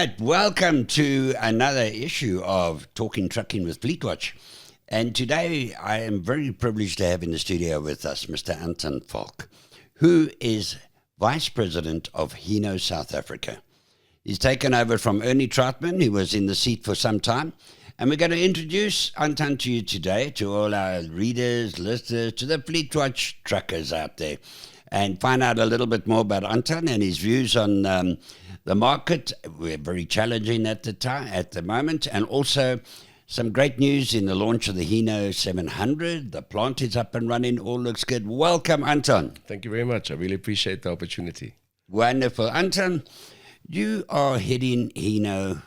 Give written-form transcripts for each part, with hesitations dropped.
right, welcome to another issue of Talking Trucking with FleetWatch. And today I am very privileged to have in the studio with us Mr. Anton Falck, who is Vice President of Hino, South Africa. He's taken over from Ernie Troutman, who was in the seat for some time. And we're going to introduce Anton to you today, to all our readers, listeners, to the FleetWatch truckers out there, and find out a little bit more about Anton and his views on the market. We're very challenging at the moment, and also some great news in the launch of the Hino 700. The plant is up and running, all looks good. Welcome, Anton. Thank you very much. I really appreciate the opportunity. Wonderful. Anton, you are heading Hino,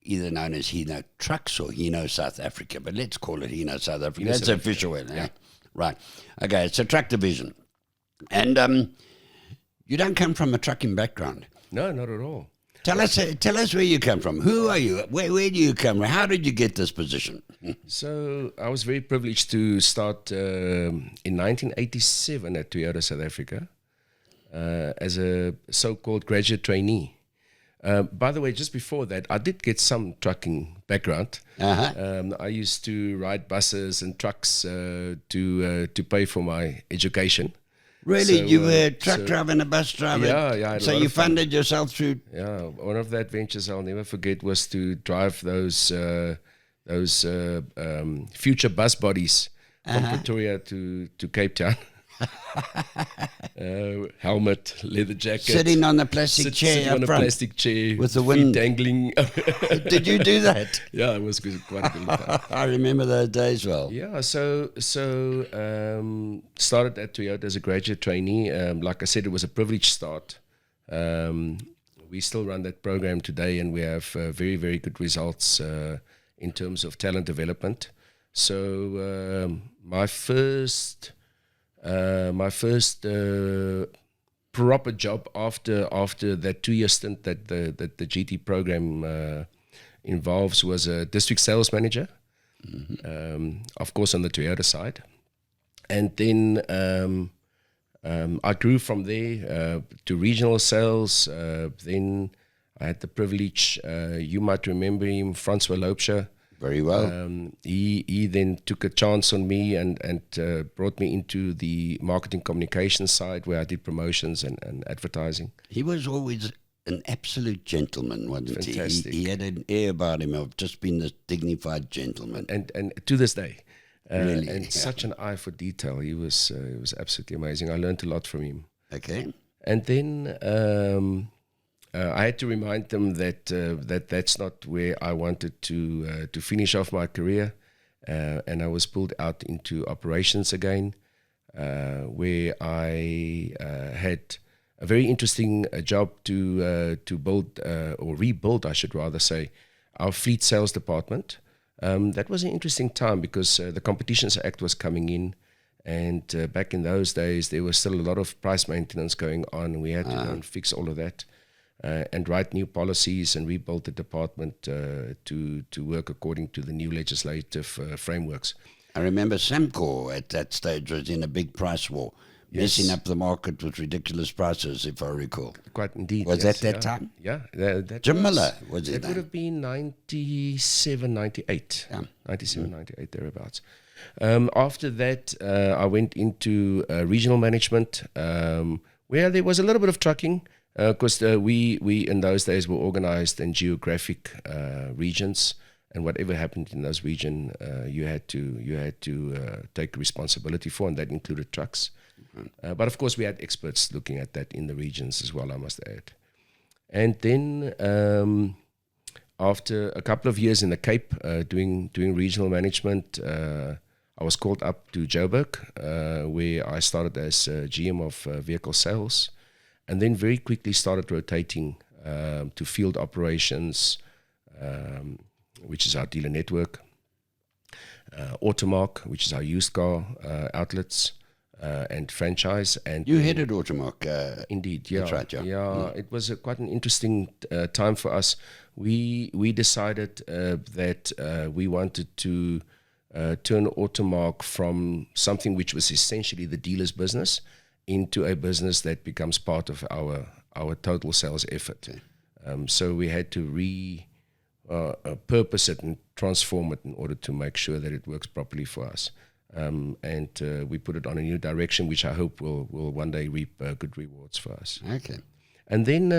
either known as Hino Trucks or Hino South Africa, but let's call it Hino South Africa. Hino That's South the Africa. official way. Yeah. Right. Okay, it's a truck division. And you don't come from a trucking background. No, not at all. Tell us where you come from. Who are you? Where do you come from? How did you get this position? So I was very privileged to start in 1987 at Toyota South Africa as a so-called graduate trainee. By the way, just before that, I did get some trucking background. I used to ride buses and trucks to pay for my education. Really? So, you were a truck driver and a bus driver? Yeah. I had a So lot you of fun. funded yourself through... Yeah, one of the adventures I'll never forget was to drive those future bus bodies from Pretoria to Cape Town. Helmet, leather jacket. Sitting on a plastic chair Sitting up on a front. plastic chair with the feet wind. dangling. Did you do that? Yeah, it was quite a good fun. I remember those days well. Yeah, so started at Toyota as a graduate trainee. Like I said, it was a privileged start. We still run that program today, and we have very, very good results in terms of talent development. So my first proper job after that 2-year stint that the GT program involves was a district sales manager, of course on the Toyota side, and then I grew from there to regional sales. Then I had the privilege, you might remember him, Francois Loupscher. Very well. He then took a chance on me and brought me into the marketing communications side, where I did promotions and advertising. He was always an absolute gentleman, wasn't Fantastic. he? He had an air about him of just being this dignified gentleman. And to this day, Really? and Yeah. such an eye for detail. He was absolutely amazing. I learned a lot from him. Okay. And then I had to remind them that that's not where I wanted to finish off my career, and I was pulled out into operations again, where I had a very interesting job to build or rebuild, I should rather say, our fleet sales department. That was an interesting time because the Competitions Act was coming in. And back in those days, there was still a lot of price maintenance going on, and we had to go and fix all of that and write new policies and rebuild the department to work according to the new legislative frameworks. I remember Samcor at that stage was in a big price war, messing up the market with ridiculous prices, if I recall. Quite indeed. Was yes, that time? Yeah. That Jim Miller was it? That would have been 97, 98. Yeah. 97, 98, thereabouts. After that, I went into regional management, where there was a little bit of trucking, because we in those days were organized in geographic regions, and whatever happened in those regions, you had to take responsibility for, and that included trucks. But of course, we had experts looking at that in the regions as well, I must add. And then after a couple of years in the Cape doing regional management, I was called up to Joburg, where I started as GM of vehicle sales, and then very quickly started rotating to field operations, which is our dealer network, Automark, which is our used car outlets, and franchise. And You headed Automark. indeed, yeah, That's right, yeah. It was quite an interesting time for us. We decided that we wanted to turn Automark from something which was essentially the dealer's business into a business that becomes part of our total sales effort. So we had to purpose it and transform it in order to make sure that it works properly for us. And we put it on a new direction, which I hope will one day reap good rewards for us. Okay. And then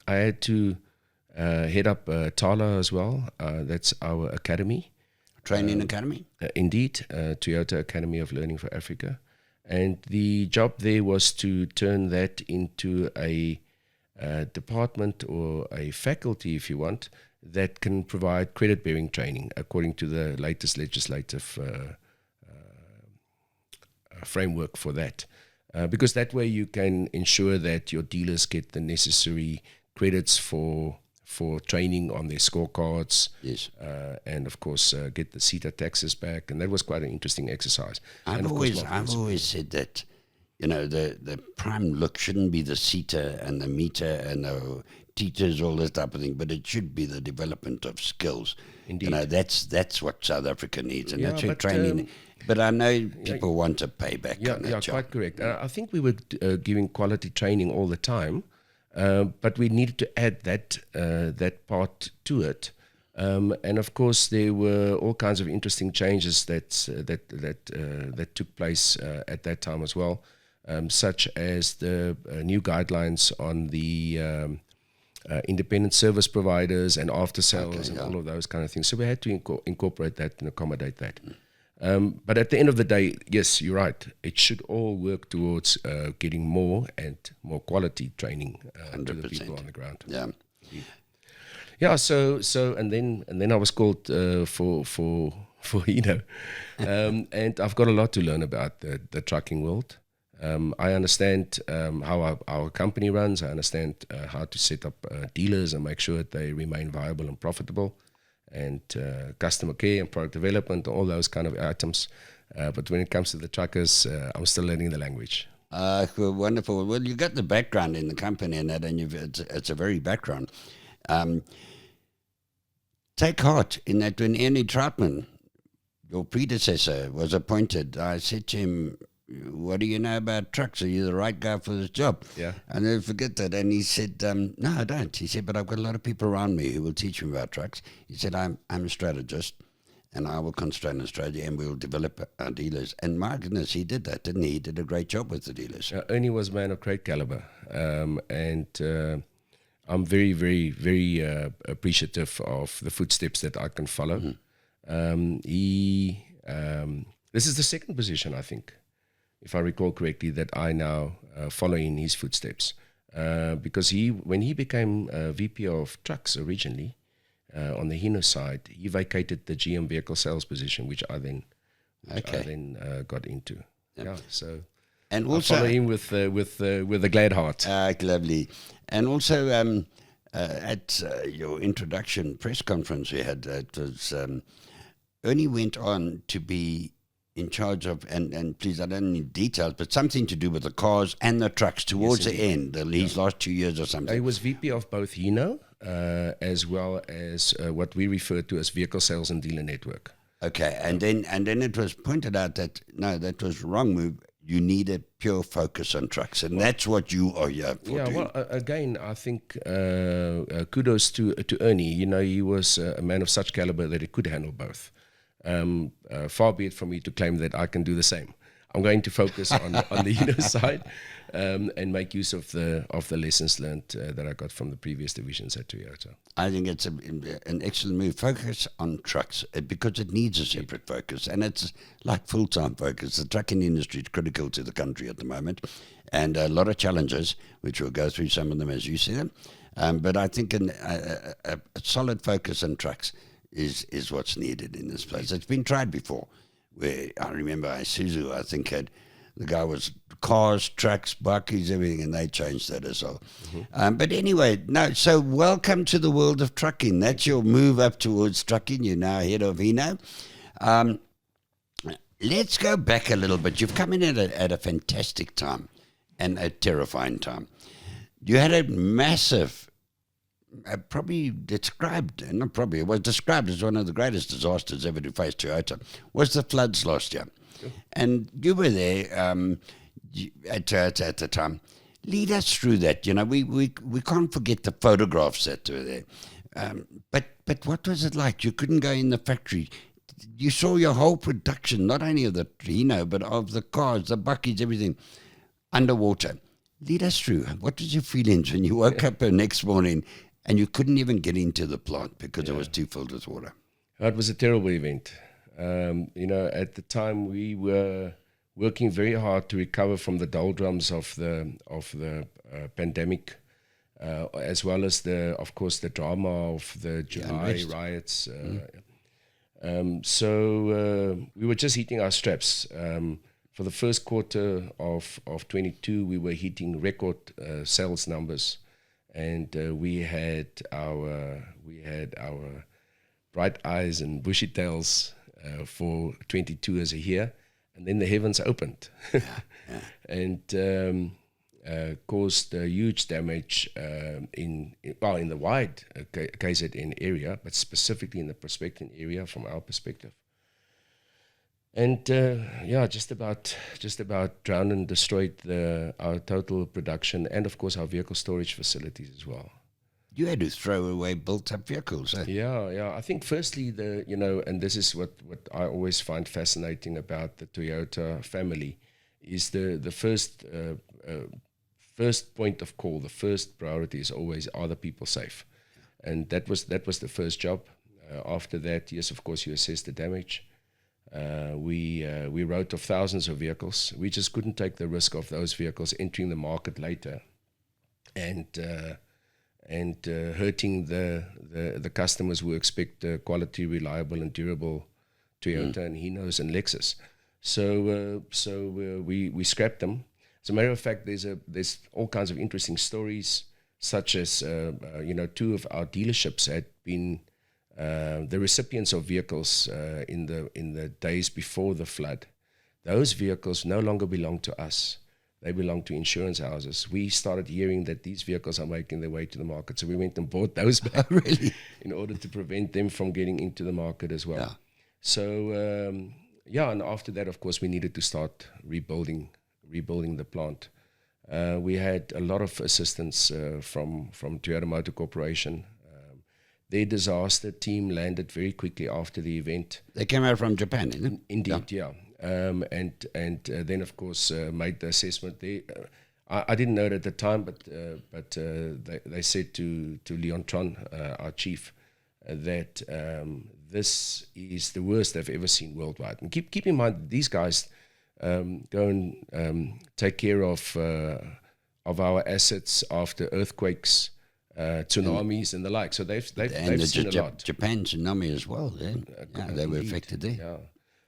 I had to head up Tala as well. That's our academy. Training academy? Indeed, Toyota Academy of Learning for Africa. And the job there was to turn that into a department or a faculty, if you want, that can provide credit-bearing training according to the latest legislative framework for that. Because that way you can ensure that your dealers get the necessary credits for training on their scorecards. Yes. And of course get the CETA taxes back. And that was quite an interesting exercise. I've always said that, you know, the prime look shouldn't be the CETA and the meter and the teachers, all this type of thing, but it should be the development of skills. Indeed. You know, that's what South Africa needs, and that's your but, training. But I know people want a payback on that job. Quite correct. I think we were giving quality training all the time, but we needed to add that part to it. And of course, there were all kinds of interesting changes that took place at that time as well, such as the new guidelines on the independent service providers and after sales and all of those kind of things. So we had to incorporate that and accommodate that. But at the end of the day, yes, you're right. It should all work towards getting more and more quality training to the people on the ground. Yeah. Yeah. So and then I was called for Hino, and I've got a lot to learn about the trucking world. I understand how our company runs. I understand how to set up dealers and make sure that they remain viable and profitable, and customer care and product development, all those kind of items. But when it comes to the truckers, I'm still learning the language. Cool, wonderful. Well, you got the background in the company and that, and it's a very background. Take heart in that when Ernie Troutman, your predecessor, was appointed, I said to him, what do you know about trucks? Are you the right guy for this job? Yeah. I'll never forget that. And he said, no, I don't. He said, but I've got a lot of people around me who will teach me about trucks. He said, I'm a strategist, and I will constrain Australia, and we'll develop our dealers. And my goodness, he did that, didn't he? He did a great job with the dealers. Ernie was a man of great caliber. And I'm very, very, very appreciative of the footsteps that I can follow. This is the second position, I think, if I recall correctly, that I now follow in his footsteps. Because when he became VP of trucks originally, on the Hino side, he vacated the GM vehicle sales position, which I then got into. Yep. Yeah, so and also I follow him with a glad heart. Lovely. And also at your introduction press conference we had, it was Ernie went on to be in charge of, and please, I don't need details, but something to do with the cars and the trucks towards the end, these last 2 years or something. He was VP of both Hino as well as what we refer to as vehicle sales and dealer network. Okay, and then it was pointed out that, no, that was wrong move. You need a pure focus on trucks, and that's what you are here for. Yeah, well, again, I think kudos to Ernie. You know, he was a man of such caliber that he could handle both. Far be it from me to claim that I can do the same. I'm going to focus on the Hino side and make use of the lessons learned that I got from the previous divisions at Toyota. I think it's an excellent move. Focus on trucks because it needs a separate focus, and it's like full-time focus. The trucking industry is critical to the country at the moment, and a lot of challenges, which we'll go through some of them as you see them. But I think a solid focus on trucks is what's needed in this place. It's been tried before, where I remember Isuzu, I think, had the guy was cars, trucks, buckies, everything, and they changed that as well. Mm-hmm. But anyway, no. So welcome to the world of trucking. That's your move up towards trucking. You're now head of Hino. Let's go back a little bit. You've come in at a fantastic time and a terrifying time. You had a massive. It was described as one of the greatest disasters ever to face Toyota, was the floods last year. Sure. And you were there at Toyota at the time. Lead us through that. You know, we can't forget the photographs that were there. But what was it like? You couldn't go in the factory. You saw your whole production, not only of the Hino, but of the cars, the buckies, everything, underwater. Lead us through. What was your feelings when you woke up the next morning and you couldn't even get into the plant because it was too filled with water? It was a terrible event. You know, at the time we were working very hard to recover from the doldrums of the pandemic, as well as of course, the drama of the July riots. So we were just hitting our straps. For the first quarter of 22, we were hitting record sales numbers, and we had our bright eyes and bushy tails for 22 as a year, and then the heavens opened and caused huge damage in the wide KZN area, but specifically in the prospecting area from our perspective. And just about drowned and destroyed our total production, and of course our vehicle storage facilities as well. You had to throw away built-up vehicles, eh? Yeah. I think firstly, and this is what I always find fascinating about the Toyota family, is the first point of call, the first priority is always, are the people safe? And that was the first job. After that, yes, of course, you assess the damage. We wrote off thousands of vehicles. We just couldn't take the risk of those vehicles entering the market later and hurting the customers who expect quality, reliable, and durable Toyota and Hinos and Lexus. So we scrapped them. As a matter of fact, there's all kinds of interesting stories, such as two of our dealerships had been the recipients of vehicles in the days before the flood. Those vehicles no longer belong to us. They belong to insurance houses. We started hearing that these vehicles are making their way to the market, so we went and bought those back Really? in order to prevent them from getting into the market as well. Yeah. So and after that, of course, we needed to start rebuilding the plant. We had a lot of assistance from Toyota Motor Corporation. Their disaster team landed very quickly after the event. They came out from Japan, isn't it? Indeed, yeah. And then, of course, made the assessment. I didn't know it at the time, but they said to Leon Tron, our chief, that this is the worst they've ever seen worldwide. And keep in mind, these guys go and take care of our assets after earthquakes, tsunamis, and the like. So they've seen a lot. Japan tsunami as well. Yeah, they were affected there. Yeah.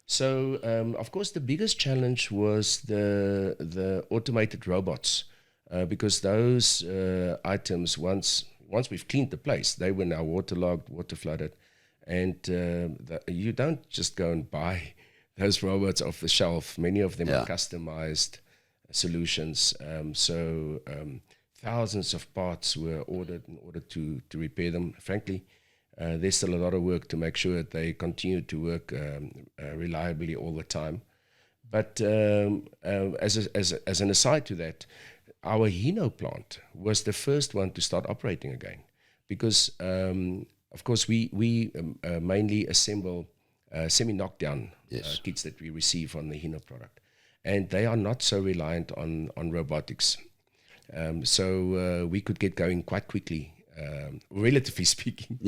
So, of course, the biggest challenge was the automated robots, because those items, once we've cleaned the place, they were now waterlogged, water flooded, and you don't just go and buy those robots off the shelf. Many of them are customized solutions. So thousands of parts were ordered in order to repair them. Frankly, there's still a lot of work to make sure that they continue to work reliably all the time. But as an aside to that, our Hino plant was the first one to start operating again, because of course we mainly assemble semi-knockdown kits that we receive on the Hino product, and they are not so reliant on robotics. So we could get going quite quickly, relatively speaking,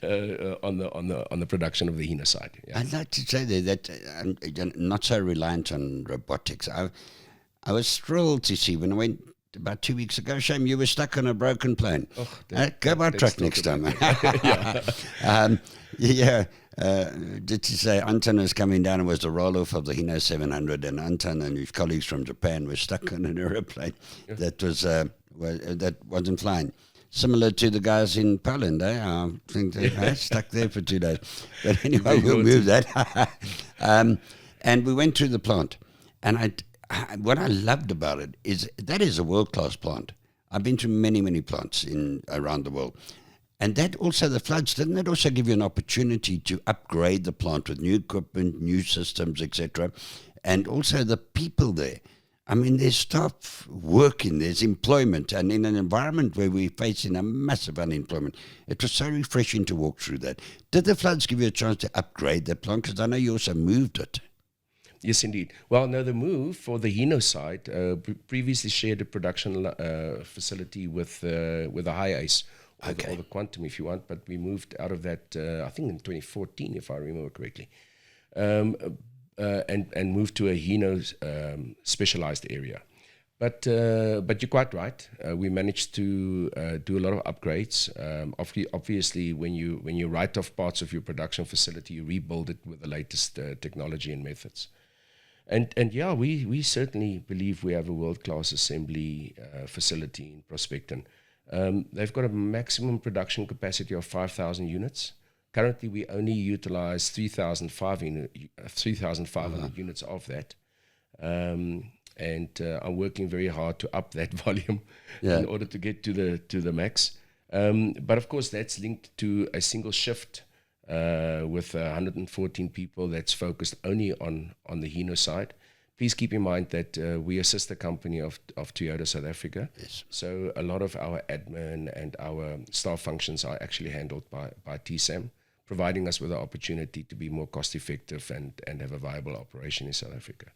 on the production of the Hino side. Yeah. I'd like to say that not so reliant on robotics. I was thrilled to see when I went about 2 weeks ago. Shame you were stuck on a broken plane. Go by truck next time. Did you say Anton was coming down and was the roll-off of the Hino 700, and Anton and his colleagues from Japan were stuck on an aeroplane that wasn't flying. Similar to the guys in Poland, I think they're stuck there for 2 days. But anyway, we'll move that. And we went through the plant, and what I loved about it is that is a world-class plant. I've been to many plants around the world. And that also, the floods, didn't that also give you an opportunity to upgrade the plant with new equipment, new systems, etc.? And also the people there. I mean, there's staff working, there's employment, and in an environment where we're facing a massive unemployment, it was so refreshing to walk through that. Did the floods give you a chance to upgrade that plant? Because I know you also moved it. Yes, indeed. Well, no, the move for the Hino side previously shared a production facility with the High Ace or the Quantum, if you want, but we moved out of that, I think in 2014, if I remember correctly. And moved to a Hino specialized area. But you're quite right. We managed to do a lot of upgrades. Obviously, when you write off parts of your production facility, you rebuild it with the latest technology and methods. And yeah, we certainly believe we have a world-class assembly facility in Prospecton. They've got a maximum production capacity of 5,000 units. Currently, we only utilize 3,500 units of that. And I'm working very hard to up that volume in order to get to the max. But of course, that's linked to a single shift with 114 people that's focused only on the Hino side. Please keep in mind that we are a sister company of Toyota South Africa. Yes. So a lot of our admin and our staff functions are actually handled by TSAM, providing us with the opportunity to be more cost effective and have a viable operation in South Africa.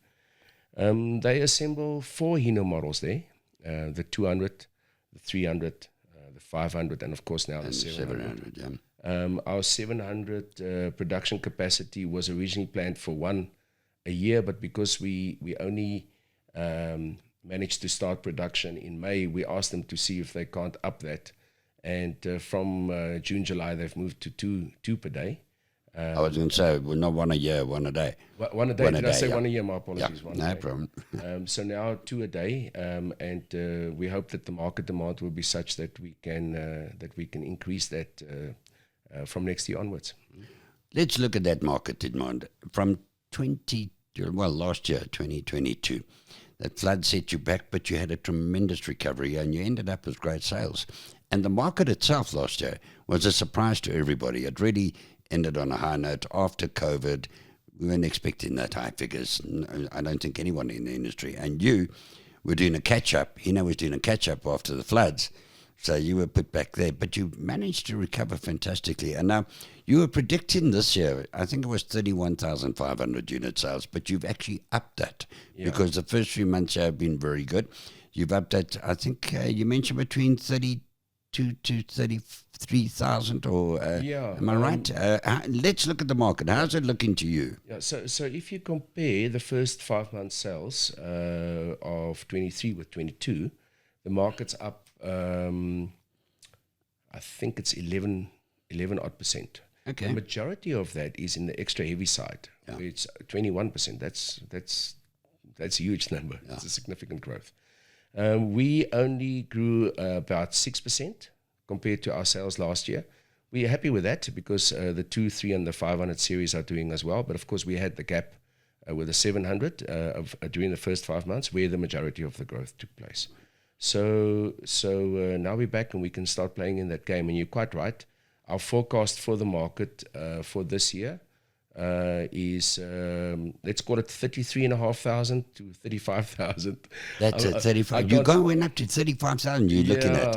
They assemble 4 Hino models there, the 200, the 300, the 500, and of course now the 700. Our 700 production capacity was originally planned for 1 a year, but because we only managed to start production in May, we asked them to see if they can't up that. And from June, July, they've moved to two per day. I was going to say, well, not 1 a year, 1 a day. One a day. Did I say 1 a year? My apologies. Yeah, no problem. So now 2 a day, and we hope that the market demand will be such that we can increase that from next year onwards. Let's look at that market demand from last year, 2022. That flood set you back, but you had a tremendous recovery, and you ended up with great sales. And the market itself last year was a surprise to everybody. It really ended on a high note after COVID. We weren't expecting that high figures. I don't think anyone in the industry. And you were doing a catch-up. Hino was doing a catch-up after the floods. So you were put back there. But you managed to recover fantastically. And now you were predicting this year, I think it was 31,500 unit sales, but you've actually upped that because the first 3 months have been very good. You've upped that, I think you mentioned between 32 to 33,000 or am I right? Let's look at the market. How's it looking to you? Yeah, so if you compare the first 5 months sales of 23 with 22, the market's up I think it's 11 odd percent. Okay. The majority of that is in the extra heavy side. Where it's 21%. That's a huge number. It's a significant growth. We only grew about 6% compared to our sales last year. We're happy with that because the 2, 3, and the 500 series are doing as well. But of course, we had the gap with the 700 during the first 5 months where the majority of the growth took place. So now we're back and we can start playing in that game. And you're quite right. Our forecast for the market for this year is, let's call it 33,500 to 35,000. That's it, 35. You're going up to 35,000 you're looking at.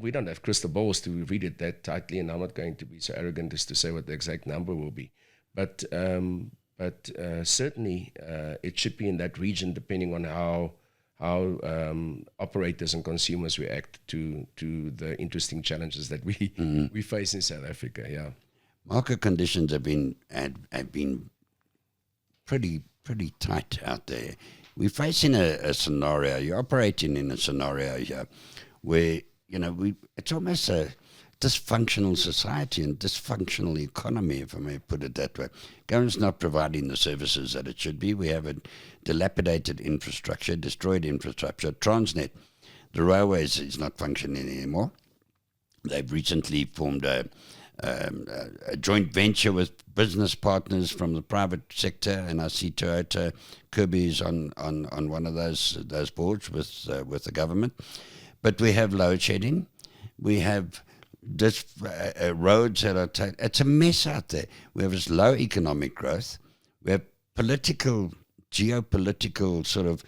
We don't have crystal balls to read it that tightly, and I'm not going to be so arrogant as to say what the exact number will be. But certainly it should be in that region depending on how operators and consumers react to the interesting challenges that we face in South Africa. Yeah, market conditions have been pretty tight out there. We're facing a scenario. You're operating in a scenario here where it's almost a dysfunctional society and dysfunctional economy, if I may put it that way. Government's not providing the services that it should be. We have a dilapidated infrastructure, destroyed infrastructure. Transnet, the railways, is not functioning anymore. They've recently formed a joint venture with business partners from the private sector, and I see Toyota Kirby's on one of those boards with the government. But we have load shedding. We have roads that are it's a mess out there. We have this low economic growth. We have political geopolitical sort of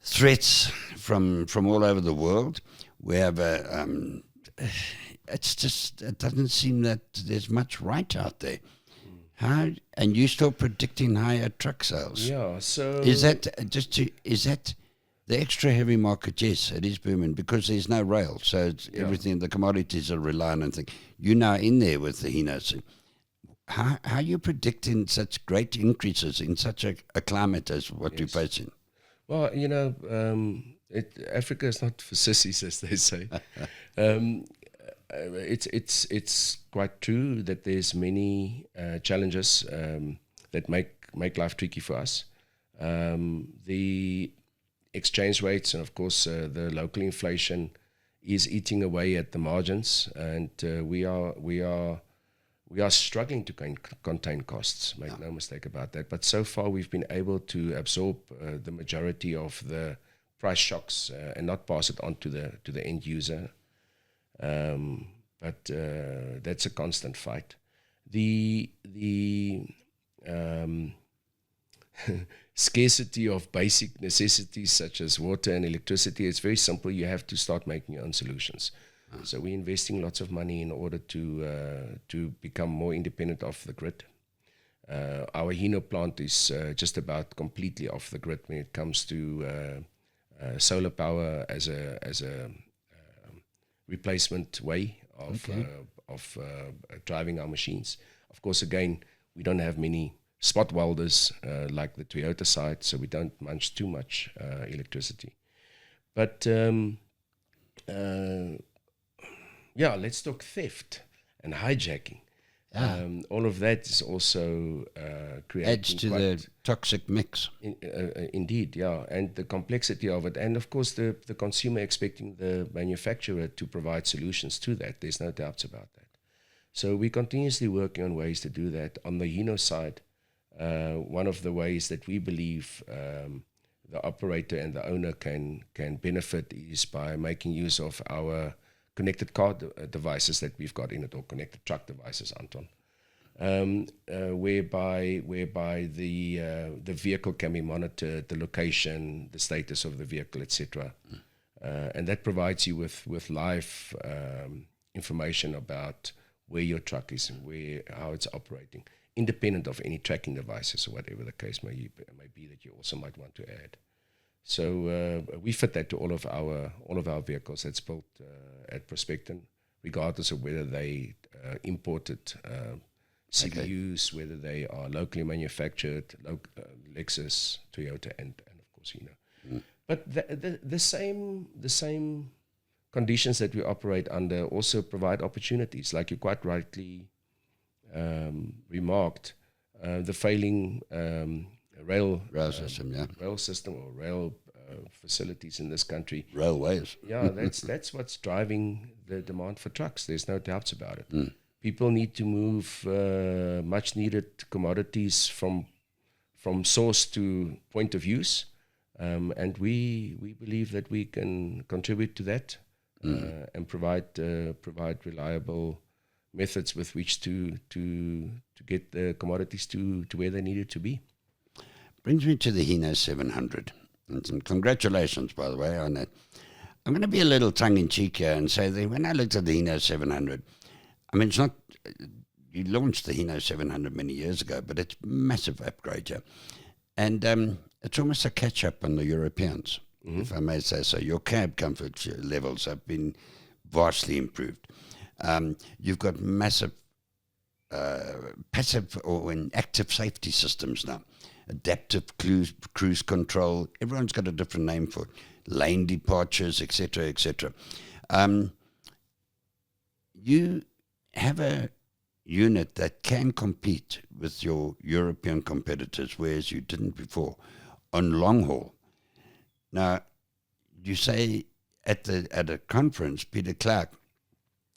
threats from all over the world. We have it's just, it doesn't seem that there's much right out there. How, and you're still predicting higher truck sales? Yeah. So is that the extra heavy market? Yes, it is booming because there's no rail, so it's everything. The commodities are reliant on things. You're now in there with the Hino. How are you predicting such great increases in such a climate as what you're facing? Well, Africa is not for sissies, as they say. It's quite true that there's many challenges that make life tricky for us. The exchange rates and of course the local inflation is eating away at the margins, and we are struggling to contain costs. Make no mistake about that. But so far we've been able to absorb the majority of the price shocks and not pass it on to the end user. But that's a constant fight. The scarcity of basic necessities such as water and electricity, it's very simple. You have to start making your own solutions. So we're investing lots of money in order to become more independent of the grid. Our Hino plant is just about completely off the grid when it comes to solar power as a replacement way of driving our machines. Of course, again, we don't have many spot welders like the Toyota side, so we don't munch too much electricity. But let's talk theft and hijacking. All of that is also creating adds to the toxic mix. Indeed, yeah, and the complexity of it, and of course the consumer expecting the manufacturer to provide solutions to that. There's no doubts about that. So we're continuously working on ways to do that. On the Hino side, one of the ways that we believe the operator and the owner can benefit is by making use of our connected car devices that we've got in it, or connected truck devices, Anton, whereby the vehicle can be monitored, the location, the status of the vehicle, etc. And that provides you with live information about where your truck is and how it's operating, independent of any tracking devices or whatever the case may be that you also might want to add. So we fit that to all of our vehicles that's built at Prospecton, regardless of whether they imported CBUs, whether they are locally manufactured, Lexus, Toyota, and of course Hino. But the same conditions that we operate under also provide opportunities, like you quite rightly remarked, the failing rail system or rail facilities in this country. Railways. Yeah, that's what's driving the demand for trucks. There's no doubts about it. People need to move much needed commodities from source to point of use, and we believe that we can contribute to that and provide reliable methods with which to get the commodities to where they need it to be. Brings me to the Hino 700. And some congratulations, by the way, on that. I'm going to be a little tongue-in-cheek here and say that when I looked at the Hino 700, I mean, it's not... You launched the Hino 700 many years ago, but it's a massive upgrade here. And it's almost a catch-up on the Europeans, if I may say so. Your cab comfort levels have been vastly improved. You've got massive passive or active safety systems now. Adaptive cruise control. Everyone's got a different name for it. Lane departures, etc., etc. You have a unit that can compete with your European competitors, whereas you didn't before, on long haul. Now, you say at a conference, Peter Clark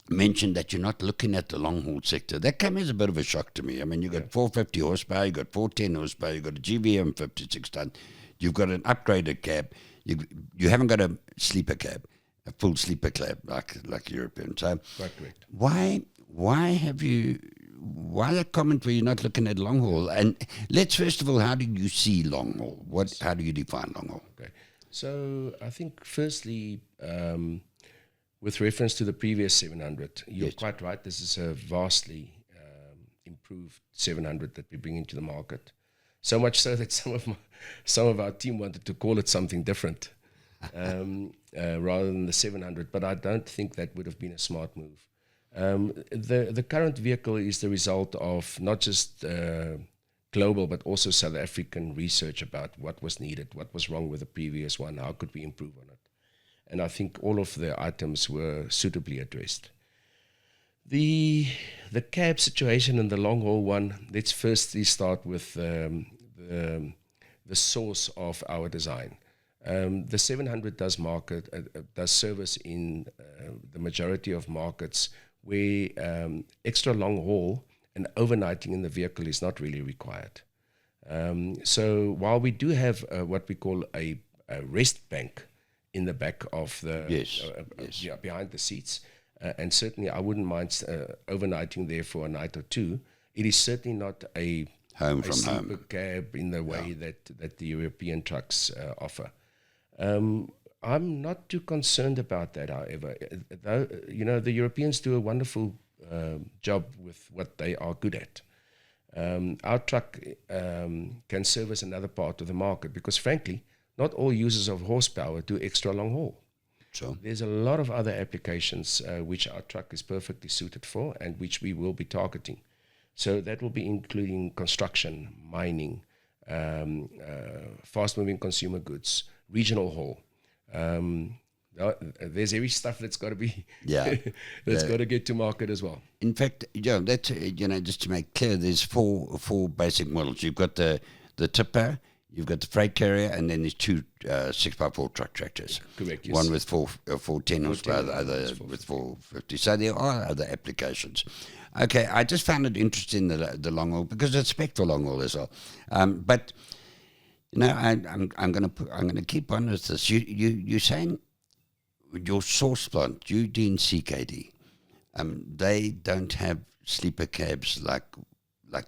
mentioned that you're not looking at the long haul sector. That came as a bit of a shock to me. I mean, you've got 450 horsepower, you've got 410 horsepower, you've got a GVM 56 ton, you've got an upgraded cab, you haven't got a sleeper cab, a full sleeper cab like European. So quite correct. Why have you why that comment where you're not looking at long haul? And let's first of all, how do you see long haul? How do you define long haul? Okay. So I think firstly, with reference to the previous 700, you're quite right. This is a vastly improved 700 that we bring into the market. So much so that some of our team wanted to call it something different rather than the 700. But I don't think that would have been a smart move. The current vehicle is the result of not just global but also South African research about what was needed, what was wrong with the previous one, how could we improve on it. And I think all of the items were suitably addressed. The cab situation and the long haul one, let's firstly start with the source of our design. The 700 does service in the majority of markets where extra long haul and overnighting in the vehicle is not really required. So while we do have what we call a rest bank in the back of the behind the seats, and certainly I wouldn't mind overnighting there for a night or two, it is certainly not a home from sleeper home cab in the way that the European trucks offer. I'm not too concerned about that, however. Though, the Europeans do a wonderful job with what they are good at. Our truck can service another part of the market because, frankly, not all users of horsepower do extra long haul. So there's a lot of other applications which our truck is perfectly suited for and which we will be targeting. So that will be including construction, mining, fast-moving consumer goods, regional haul. There's every stuff that's got to be got to get to market as well. In fact, that's just to make clear, there's four basic models. You've got the tipper, you've got the freight carrier, and then there's two 6x4 truck tractors. Correct. Yes. One with 410 horsepower, the other with 450. So there are other applications. Okay, I just found it interesting the long haul because it's spec for long haul as well. But I'm going to keep on with this. You're saying your source plant, Eugene CKD, they don't have sleeper cabs like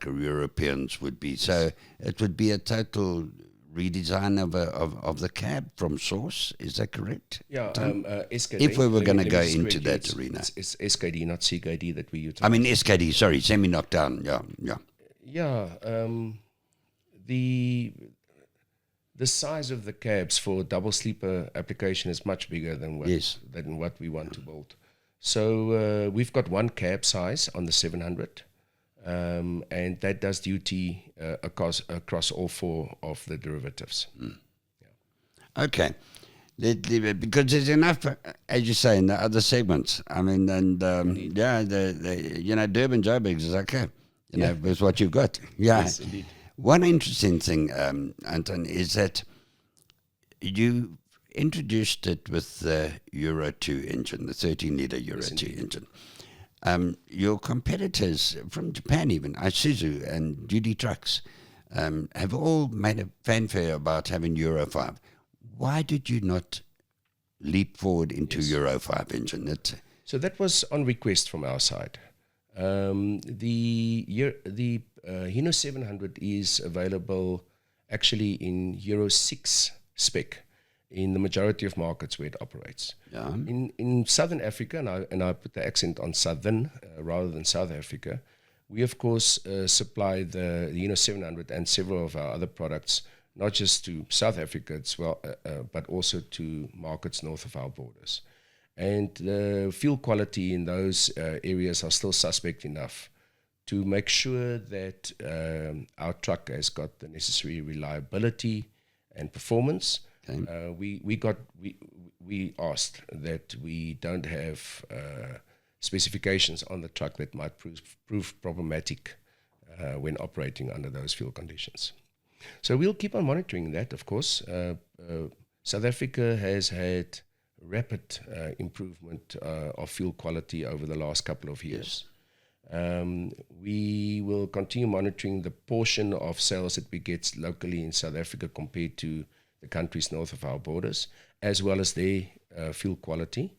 Europeans would be. So it would be a total redesign of the cab from source. Is that correct? Yeah. SKD. If we were going to go into that arena, it's SKD, not CKD, that we utilize. I mean SKD. Sorry, semi knockdown. Yeah. The size of the cabs for double sleeper application is much bigger than what we want to build. So we've got one cab size on the 700, and that does duty across all four of the derivatives. Yeah. Okay. Because there's enough, as you say, in the other segments. I mean, and the Durban Joburg is okay. With what you've got. Yeah. Yes, indeed. One interesting thing, Anton, is that you introduced it with the Euro 2 engine, the 13-litre Euro 2 engine. Your competitors from Japan even, Isuzu and Duty Trucks, have all made a fanfare about having Euro 5. Why did you not leap forward into Euro 5 engine? So that was on request from our side. The Hino 700 is available actually in Euro 6 spec in the majority of markets where it operates. Yeah. In Southern Africa, and I put the accent on Southern rather than South Africa, we of course supply the Hino 700 and several of our other products, not just to South Africa as well, but also to markets north of our borders. And the fuel quality in those areas are still suspect enough to make sure that our truck has got the necessary reliability and performance. Okay. We asked that we don't have specifications on the truck that might prove problematic when operating under those fuel conditions. So we'll keep on monitoring that, of course. South Africa has had rapid improvement of fuel quality over the last couple of years. We will continue monitoring the portion of sales that we get locally in South Africa compared to the countries north of our borders, as well as their fuel quality.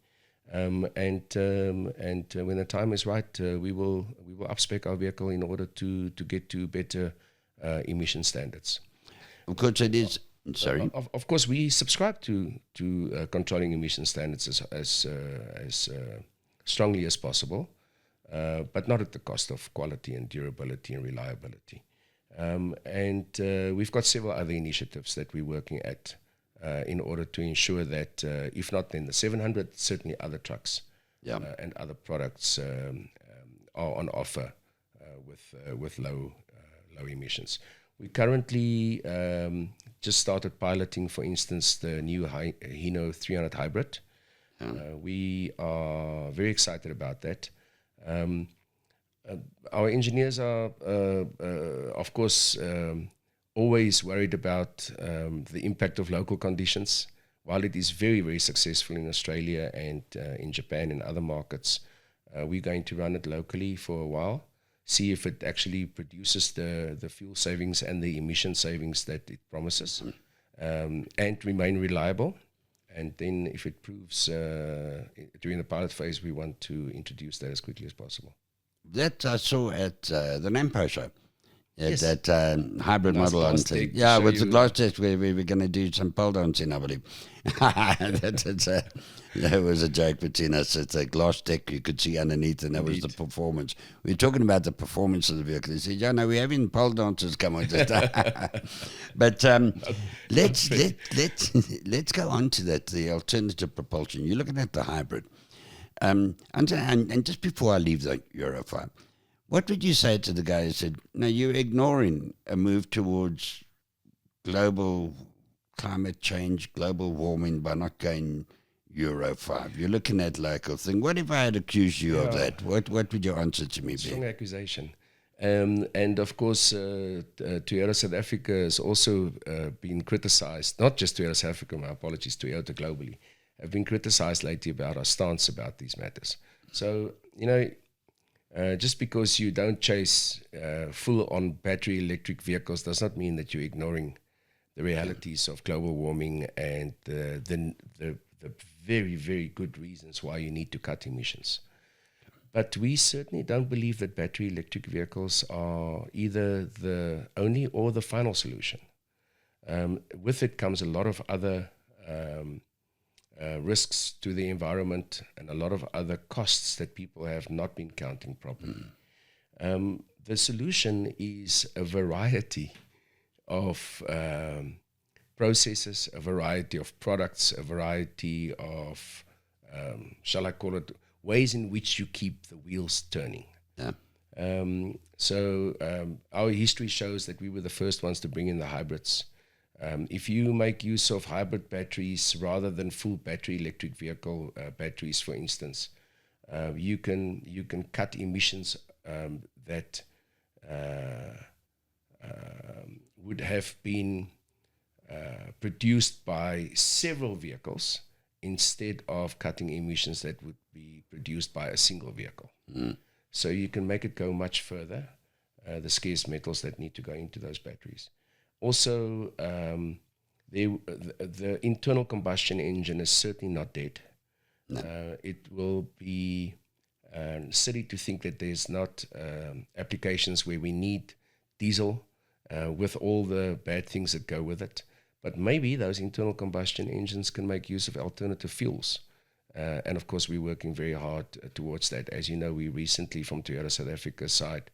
And when the time is right, we will upspec our vehicle in order to get to better emission standards. Of course, it is. Sorry. Of course, we subscribe to controlling emission standards as strongly as possible, but not at the cost of quality and durability and reliability. And we've got several other initiatives that we're working at in order to ensure that, if not then the 700, certainly other trucks and other products are on offer with low emissions. We currently just started piloting, for instance, the new Hino 300 hybrid. We are very excited about that. Our engineers are, of course, always worried about the impact of local conditions. While it is very, very successful in Australia and in Japan and other markets, we're going to run it locally for a while, see if it actually produces the fuel savings and the emission savings that it promises, and remain reliable. And then if it proves during the pilot phase, we want to introduce that as quickly as possible. That I saw at the Nampo show. Yes. That hybrid Nice model on glass deck to yeah, show with the you- glass test where we were going to do some pole dancing, I believe. That was a joke between us. It's a glass deck you could see underneath, and that was the performance. We were talking about the performance of the vehicle. They said, "Yeah, no, we're having pole dancers come on." But let's go on to that. The alternative propulsion. You're looking at the hybrid. And just before I leave the Euro 5, what would you say to the guy who said, no, you're ignoring a move towards global climate change, global warming by not going Euro 5? You're looking at local thing. What if I had accused you of that? What would your answer to me be? Strong accusation. And of course, Toyota South Africa has also been criticized, not just Toyota South Africa, my apologies, Toyota globally, have been criticized lately about our stance about these matters. So, just because you don't chase full-on battery electric vehicles does not mean that you're ignoring the realities of global warming and the very, very good reasons why you need to cut emissions. But we certainly don't believe that battery electric vehicles are either the only or the final solution. With it comes a lot of other risks to the environment and a lot of other costs that people have not been counting properly. The solution is a variety of processes, a variety of products, a variety of, shall I call it, ways in which you keep the wheels turning. Yeah. Our history shows that we were the first ones to bring in the hybrids. If you make use of hybrid batteries rather than full battery electric vehicle batteries, for instance, you can cut emissions that would have been produced by several vehicles instead of cutting emissions that would be produced by a single vehicle. So you can make it go much further, the scarce metals that need to go into those batteries. Also, the internal combustion engine is certainly not dead. No. It will be silly to think that there's not applications where we need diesel with all the bad things that go with it. But maybe those internal combustion engines can make use of alternative fuels. And of course, we're working very hard towards that. As you know, we recently, from Toyota South Africa's side,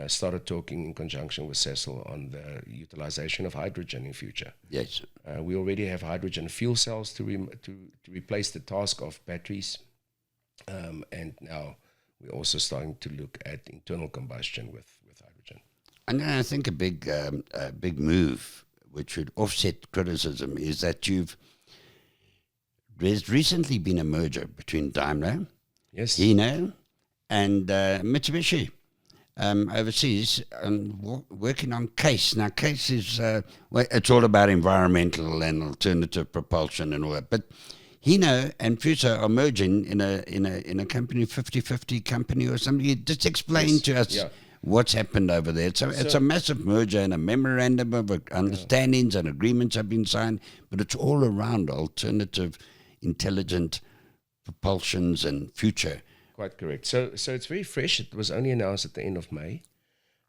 started talking in conjunction with Cecil on the utilization of hydrogen in future. Yes. We already have hydrogen fuel cells to replace the task of batteries. And now we're also starting to look at internal combustion with hydrogen. And I think a big move which would offset criticism is that there's recently been a merger between Daimler, Yes. Hino, and Mitsubishi overseas, working on CASE. Now, CASE is it's all about environmental and alternative propulsion and all that. But Hino and Fuso are merging in a company, 50-50 company or something. You just explain to us what's happened over there. So it's a massive merger, and a memorandum of understandings and agreements have been signed, but it's all around alternative, intelligent propulsions and future. Quite correct. So it's very fresh. It was only announced at the end of May,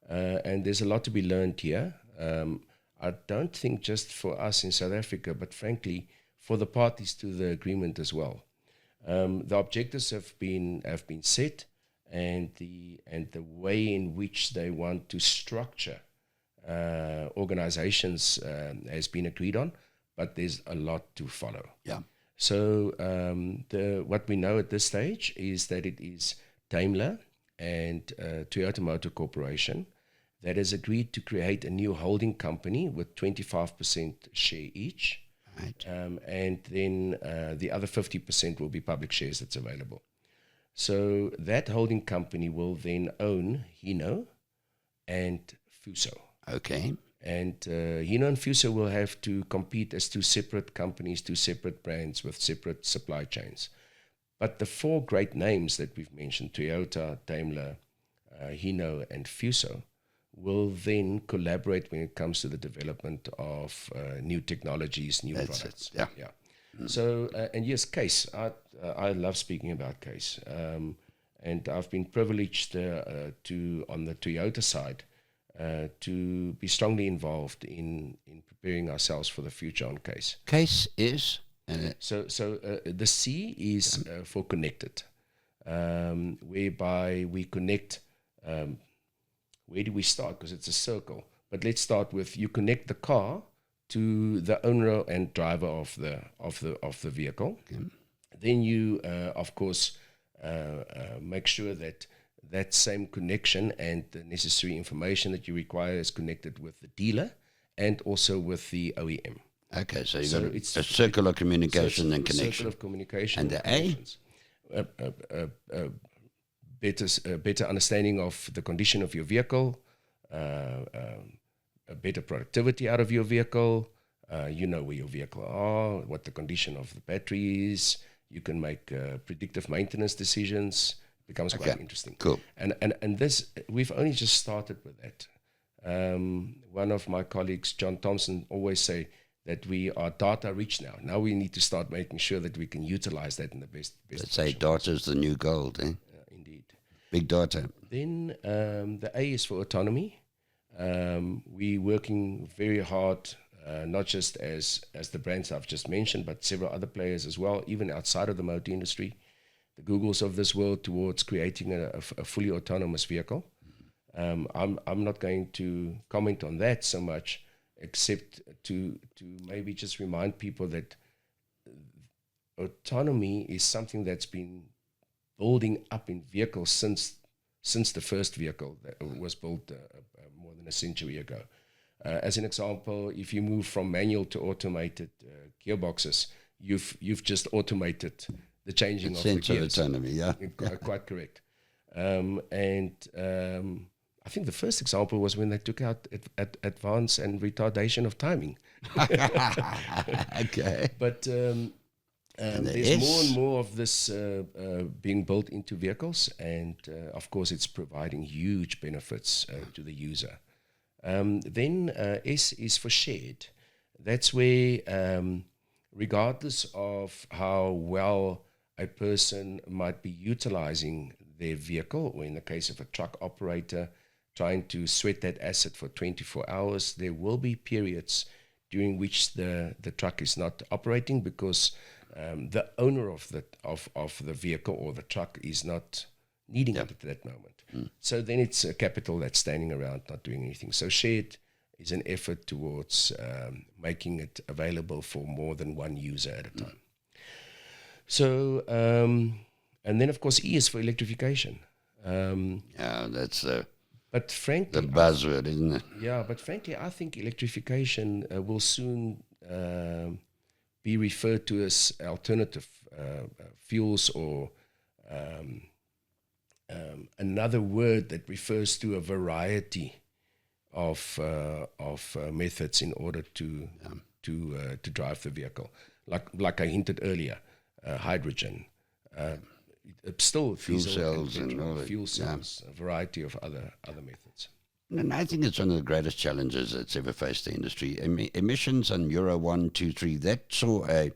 and there's a lot to be learned here. I don't think just for us in South Africa, but frankly for the parties to the agreement as well. The objectives have been set, and the way in which they want to structure organizations has been agreed on, but there's a lot to follow. Yeah. So what we know at this stage is that it is Daimler and Toyota Motor Corporation that has agreed to create a new holding company with 25% share each. Right. And then the other 50% will be public shares that's available. So that holding company will then own Hino and Fuso. Okay. And Hino and Fuso will have to compete as two separate companies, two separate brands with separate supply chains. But the four great names that we've mentioned, Toyota, Daimler, Hino, and Fuso, will then collaborate when it comes to the development of new technologies, new products. Yeah. So, and yes, Case. I love speaking about Case. And I've been privileged to, on the Toyota side, to be strongly involved in preparing ourselves for the future on Case. Case is? So the C is for connected, whereby we connect. Where do we start? Because it's a circle. But let's start with you connect the car to the owner and driver of the vehicle. Okay. Then you, of course, make sure that that same connection and the necessary information that you require is connected with the dealer and also with the OEM. Okay, so you've got a circle of communication and connection. Circle of communication. And the A? Better understanding of the condition of your vehicle, a better productivity out of your vehicle. You know where your vehicle are, what the condition of the battery is. You can make predictive maintenance decisions. It becomes quite interesting. Cool. And this, we've only just started with that. One of my colleagues, John Thompson, always say that we are data rich now. Now we need to start making sure that we can utilize that in the best. Let's say data is the new gold, eh? Indeed. Big data. Then the A is for autonomy. We're working very hard, not just as the brands I've just mentioned, but several other players as well, even outside of the motor industry, the Googles of this world, towards creating a fully autonomous vehicle. I'm not going to comment on that so much, except to maybe just remind people that autonomy is something that's been building up in vehicles since the first vehicle that was built more than a century ago. As an example, if you move from manual to automated gearboxes, you've just automated the changing of the gears. Autonomy, yeah. Quite correct. I think the first example was when they took out advance and retardation of timing. Okay. But there's more and more of this being built into vehicles, and of course it's providing huge benefits to the user. Then S is for shared. That's where, regardless of how well a person might be utilizing their vehicle, or in the case of a truck operator, trying to sweat that asset for 24 hours, there will be periods during which the truck is not operating because the owner of the vehicle or the truck is not needing it at that moment. So then it's a capital that's standing around not doing anything. So shared is an effort towards making it available for more than one user at a time. So, and then of course E is for electrification. Yeah, that's but frankly, the buzzword, isn't it? Yeah, but frankly, I think electrification will soon be referred to as alternative fuels, or another word that refers to a variety of methods in order to drive the vehicle. Like I hinted earlier, hydrogen. Still fuel cells and all that. Fuel cells, a variety of other methods. And I think it's one of the greatest challenges that's ever faced the industry. Emissions on Euro 1, 2, 3, that saw a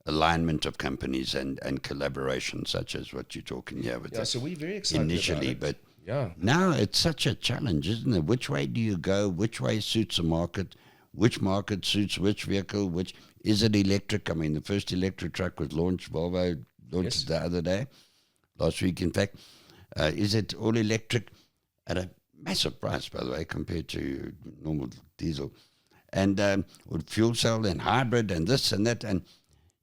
alignment of companies and collaboration, such as what you're talking here with So we're very excited initially, about it. but now it's such a challenge, isn't it? Which way do you go? Which way suits the market? Which market suits which vehicle? Which is it electric? I mean, the first electric truck was launched. Volvo launched it the other day, last week, in fact. Is it all electric at a massive price, by the way, compared to normal diesel, and with fuel cell and hybrid and this and that, and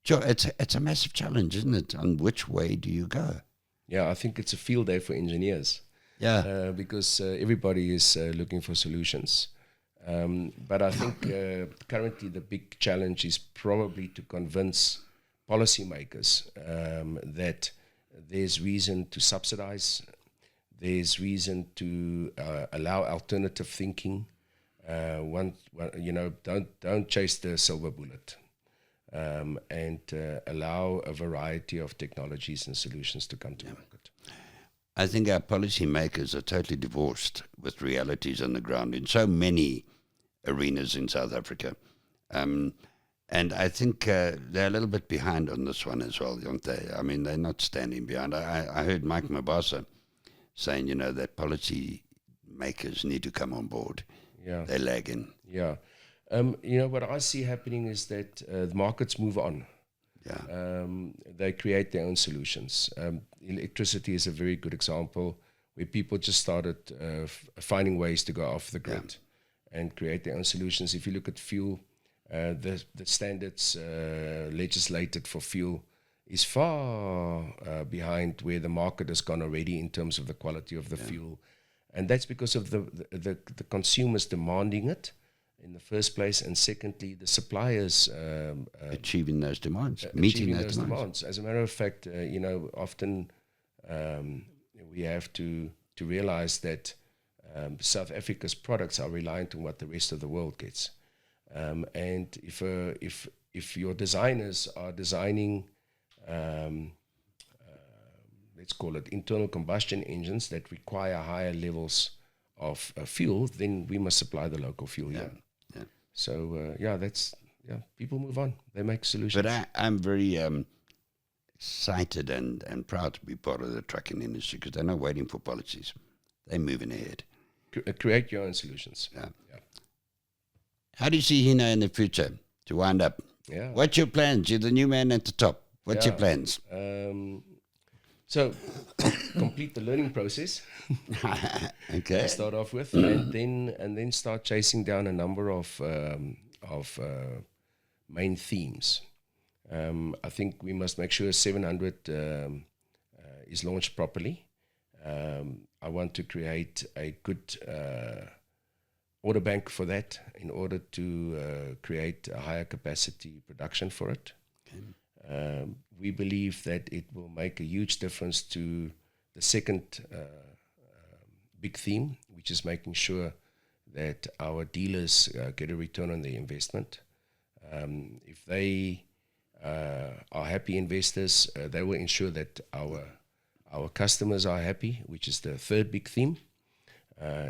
sure, it's a massive challenge, isn't it? On which way do you go? Yeah, I think it's a field day for engineers. Yeah, Because everybody is looking for solutions. But I think currently the big challenge is probably to convince policymakers that there's reason to subsidize, there's reason to allow alternative thinking. Don't chase the silver bullet, and allow a variety of technologies and solutions to come to market. I think our policymakers are totally divorced with realities on the ground in so many arenas in South Africa. And I think they're a little bit behind on this one as well, aren't they? I mean, they're not standing behind. I heard Mike Mabasa saying, that policy makers need to come on board. Yeah. They're lagging. Yeah. What I see happening is that the markets move on. Yeah. They create their own solutions. Electricity is a very good example where people just started finding ways to go off the grid and create their own solutions. If you look at fuel, the standards legislated for fuel is far behind where the market has gone already in terms of the quality of the fuel. And that's because of the consumers demanding it in the first place, and secondly, the suppliers achieving those demands, meeting those demands. As a matter of fact, often we have to realize that South Africa's products are reliant on what the rest of the world gets. And if your designers are designing, let's call it internal combustion engines that require higher levels of fuel, then we must supply the local fuel. So people move on. They make solutions. But I'm very excited and proud to be part of the trucking industry because they're not waiting for policies. They're moving ahead. Create your own solutions. Yeah. How do you see Hino in the future to wind up? Yeah. What's your plans? You're the new man at the top. What's your plans? So complete the learning process. Okay. To start off with, and then start chasing down a number of main themes. I think we must make sure 700 is launched properly. I want to create a good order bank for that in order to create a higher capacity production for it. Okay. We believe that it will make a huge difference to the second big theme, which is making sure that our dealers get a return on their investment. If they are happy investors, they will ensure that our customers are happy, which is the third big theme,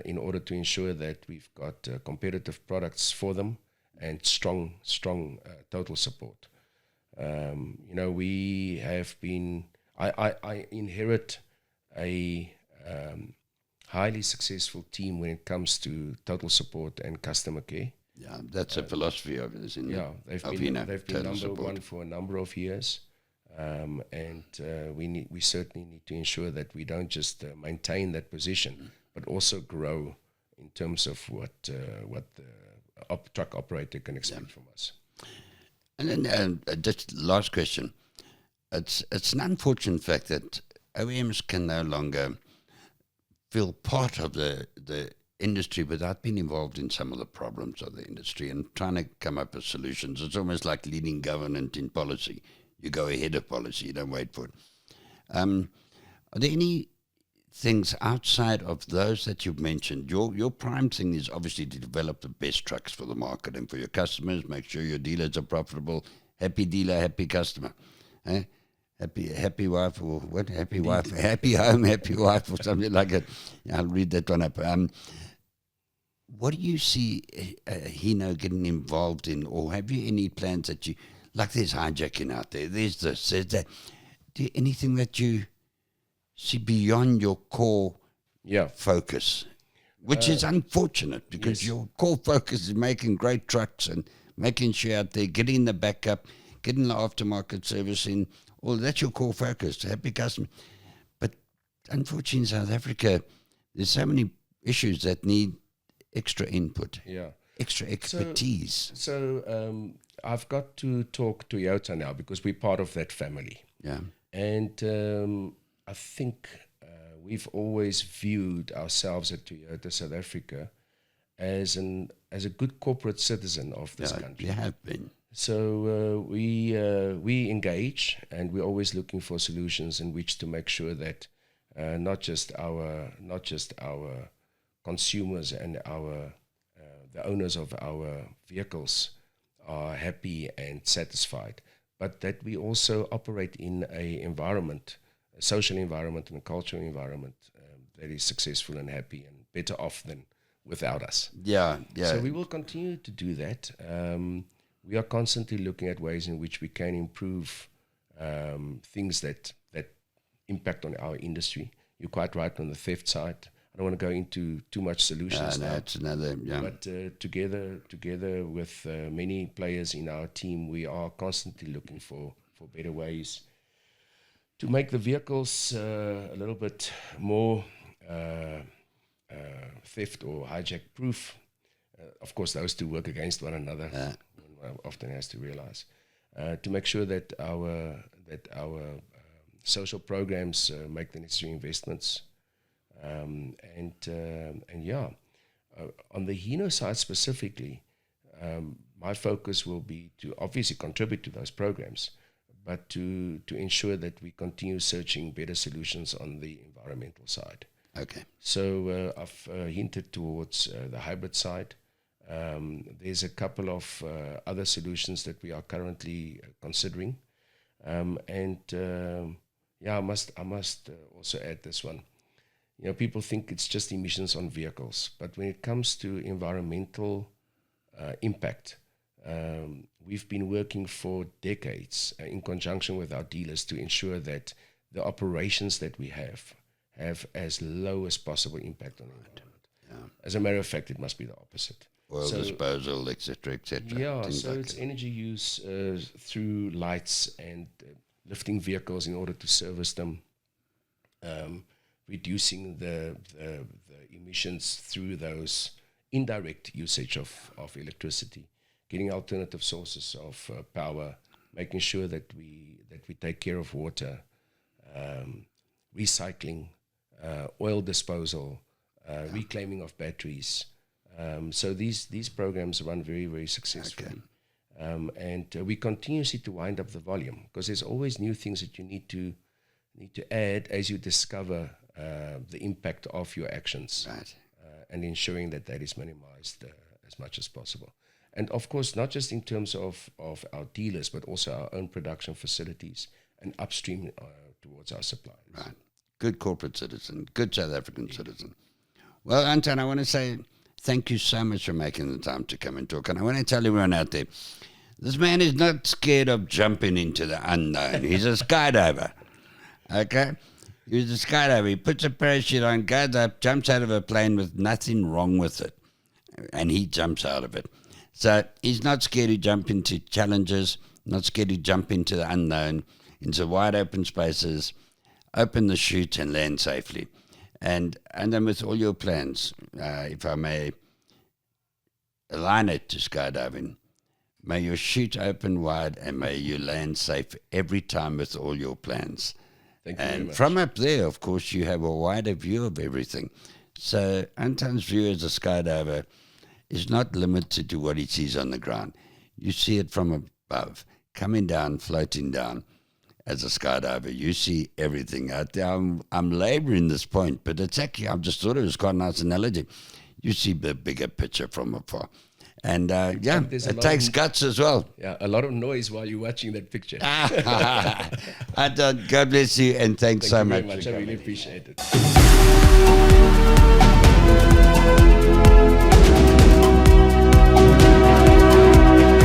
in order to ensure that we've got competitive products for them and strong total support. We have been, I inherit a highly successful team when it comes to total support and customer care. Yeah, that's a philosophy of this. They've been number one for a number of years, and we certainly need to ensure that we don't just maintain that position, but also grow in terms of what the truck operator can expect from us. And then just last question. It's an unfortunate fact that OEMs can no longer feel part of the industry without being involved in some of the problems of the industry and trying to come up with solutions. It's almost like leading government in policy. You go ahead of policy, you don't wait for it. Are there any things outside of those that you've mentioned? Your prime thing is obviously to develop the best trucks for the market and for your customers, make sure your dealers are profitable. Happy dealer, happy customer. Happy wife, or what? Happy wife, happy home, happy wife, or something like that. I'll read that one up. What do you see Hino getting involved in, or have you any plans that you like there's hijacking out there, there's this, there's that. Anything that you see beyond your core focus, which is unfortunate because your core focus is making great trucks and making sure out there, getting the backup, getting the aftermarket servicing, all that's your core focus, happy customer. But unfortunately in South Africa, there's so many issues that need extra input, extra expertise. So I've got to talk to Toyota now because we're part of that family. Yeah. And I think we've always viewed ourselves at Toyota South Africa as a good corporate citizen of this country. You have been. So we engage, and we're always looking for solutions in which to make sure that not just our consumers and the owners of our vehicles are happy and satisfied, but that we also operate in a social environment and a cultural environment that is successful and happy and better off than without us. Yeah. So we will continue to do that. We are constantly looking at ways in which we can improve things that impact on our industry. You're quite right on the theft side. I don't want to go into too much solutions now. That's another, But together with many players in our team, we are constantly looking for better ways to make the vehicles a little bit more theft or hijack proof. Of course, those two work against one another. One often has to realize to make sure that our social programs make the necessary investments. On the Hino side specifically, my focus will be to obviously contribute to those programs, but to ensure that we continue searching better solutions on the environmental side. Okay. So I've hinted towards the hybrid side. There's a couple of other solutions that we are currently considering, I must also add this one. People think it's just emissions on vehicles, but when it comes to environmental impact, we've been working for decades in conjunction with our dealers to ensure that the operations that we have as low as possible impact on the environment. Yeah. As a matter of fact, it must be the opposite. Oil disposal, etc., etc. Yeah, so like it's energy use through lights and lifting vehicles in order to service them, reducing the emissions through those indirect usage of electricity, getting alternative sources of power, making sure that we take care of water, recycling, oil disposal, reclaiming of batteries. So these programs run very, very successfully. Okay. And we continuously to wind up the volume because there's always new things that you need to add as you discover the impact of your actions, right. And ensuring that is minimized as much as possible. And of course, not just in terms of our dealers, but also our own production facilities and upstream towards our suppliers. Right. Good corporate citizen, good South African citizen. Well, Anton, I want to say thank you so much for making the time to come and talk. And I want to tell everyone out there, this man is not scared of jumping into the unknown. He's a skydiver. Okay? He's a skydiver. He puts a parachute on, goes up, jumps out of a plane with nothing wrong with it. And he jumps out of it. So he's not scared to jump into challenges, not scared to jump into the unknown, into wide open spaces, open the chute and land safely. And then with all your plans, if I may align it to skydiving, may your chute open wide and may you land safe every time with all your plans. Thank you very much. From up there, of course, you have a wider view of everything. So Anton's view as a skydiver is not limited to what he sees on the ground. You see it from above, coming down, floating down. As a skydiver, you see everything out there. I'm laboring this point, but it's actually, I just thought it was quite a nice analogy. You see the bigger picture from afar. And it takes guts as well. Yeah, a lot of noise while you're watching that picture. Anton, God bless you, and thanks so much. Thank you very much. I really appreciate it.